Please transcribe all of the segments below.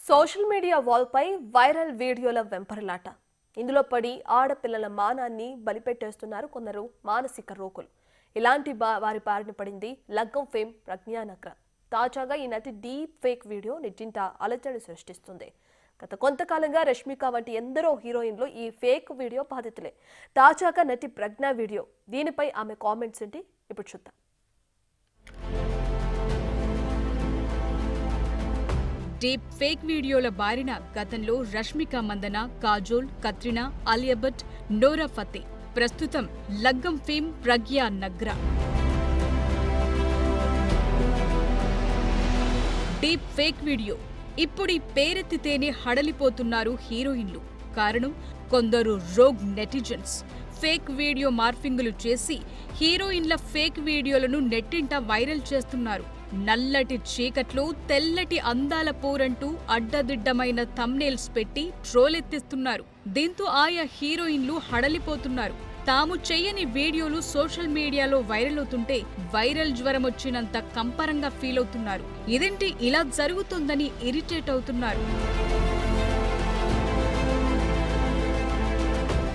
Social media వాల్పై viral వీడియోల వెంపర్లాట. ఇందులో పడి ఆడపిల్లల మానాన్ని బలిపెట్టేస్తున్నారు కొందరు మానసిక రోగులు. ఇలాంటి వారి బారిన పడింది లగ్గం ఫేమ్ ప్రజ్ఞా నగ్రా. తాజాగా ఈ నటి డీప్ ఫేక్ వీడియో నెట్టింట అలజడి సృష్టిస్తుంది. గత కొంతకాలంగా రష్మిక వంటి ఎందరో హీరోయిన్లు ఈ ఫేక్ వీడియో బాధితులే. తాజాగా నటి ప్రజ్ఞా వీడియో. దీనిపై ఆమె కామెంట్స్ ఏంటి ఇప్పుడు చూద్దాం. డీప్ ఫేక్ వీడియోల బారిన గతంలో రష్మిక మందన, కాజోల్, కత్రినా, ఆలియా భట్, నోరా ఫతే. ప్రస్తుతం Laggam fame Pragya Nagra. Deep fake video. ఇప్పుడు ఈ పేరెత్తితేనే హడలిపోతున్నారు హీరోయిన్లు. కారణం కొందరు రోగ్ నెటిజన్స్ ఫేక్ వీడియో మార్ఫింగులు చేసి హీరోయిన్ల ఫేక్ వీడియోలను నెట్టింట వైరల్ చేస్తున్నారు. నల్లటి చీకట్లో తెల్లటి అందాల పోరంటూ అడ్డదిడ్డమైన థంబ్నెయిల్స్ పెట్టి ట్రోలెత్తిస్తున్నారు. దీంతో ఆయా హీరోయిన్లు హడలిపోతున్నారు. తాము చెయ్యని వీడియోలు సోషల్ మీడియాలో వైరల్ అవుతుంటే వైరల్ జ్వరం వచ్చినంత కంపరంగా ఫీల్ అవుతున్నారు. ఇదేంటి ఇలా జరుగుతుందని ఇరిటేట్ అవుతున్నారు.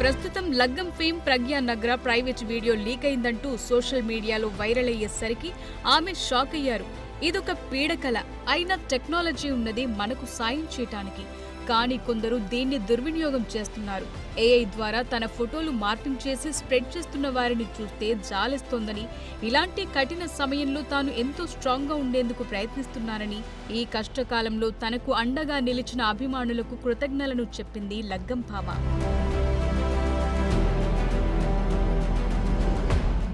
ప్రస్తుతం Laggam fame Pragya Nagra private video leak అయిందంటూ సోషల్ మీడియాలో వైరల్ అయ్యేసరికి ఆమె షాక్ అయ్యారు. ఇదొక పీడకల. అయినా టెక్నాలజీ ఉన్నది మనకు సాయం చేయటానికి. కానీ కొందరు దీన్ని దుర్వినియోగం చేస్తున్నారు. ఏఐ ద్వారా తన ఫోటోలు మార్పింగ్ చేసి స్ప్రెడ్ చేస్తున్న వారిని చూస్తే జాలేస్తోందని, ఇలాంటి కఠిన సమయంలో తాను ఎంతో స్ట్రాంగ్ గా ఉండేందుకు ప్రయత్నిస్తున్నానని, ఈ కష్టకాలంలో తనకు అండగా నిలిచిన అభిమానులకు కృతజ్ఞతలను చెప్పింది లగ్గం భామ.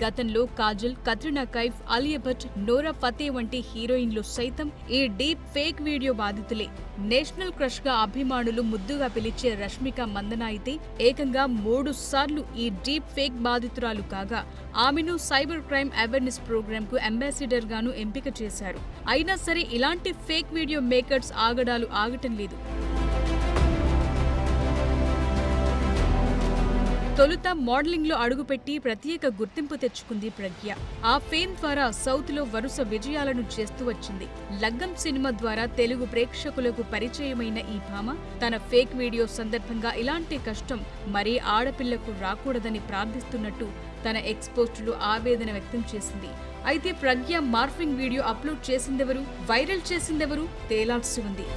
గతంలో కాజల్, కత్రినా కైఫ్, ఆలియా భట్, నోరా ఫతే వంటి హీరోయిన్లు సైతం ఈ డీప్ ఫేక్ వీడియో బాధితులే. నేషనల్ క్రష్ గా అభిమానులు ముద్దుగా పిలిచే రష్మిక మందన అయితే ఏకంగా 3 సార్లు ఈ డీప్ ఫేక్ బాధితురాలు కాగా ఆమెను సైబర్ క్రైమ్ అవేర్నెస్ ప్రోగ్రామ్ కు అంబాసిడర్ గాను ఎంపిక చేశారు. అయినా సరే ఇలాంటి ఫేక్ వీడియో మేకర్స్ ఆగడాలు ఆగటం లేదు. తొలుత మోడలింగ్ లో అడుగుపెట్టి ప్రత్యేక గుర్తింపు తెచ్చుకుంది ప్రజ్ఞ. ఆ ఫేమ్ ద్వారా సౌత్ లో వరుస విజయాలను చేస్తూ వచ్చింది. లగ్గం సినిమా ద్వారా తెలుగు ప్రేక్షకులకు పరిచయమైన ఈ భామ తన ఫేక్ వీడియో సందర్భంగా ఇలాంటి కష్టం మరీ ఆడపిల్లకు రాకూడదని ప్రార్థిస్తున్నట్టు తన ఎక్స్పోస్టులో ఆవేదన వ్యక్తం చేసింది. అయితే ప్రజ్ఞ మార్ఫింగ్ వీడియో అప్లోడ్ చేసిందెవరు, వైరల్ చేసిందెవరు తేలాల్సి ఉంది.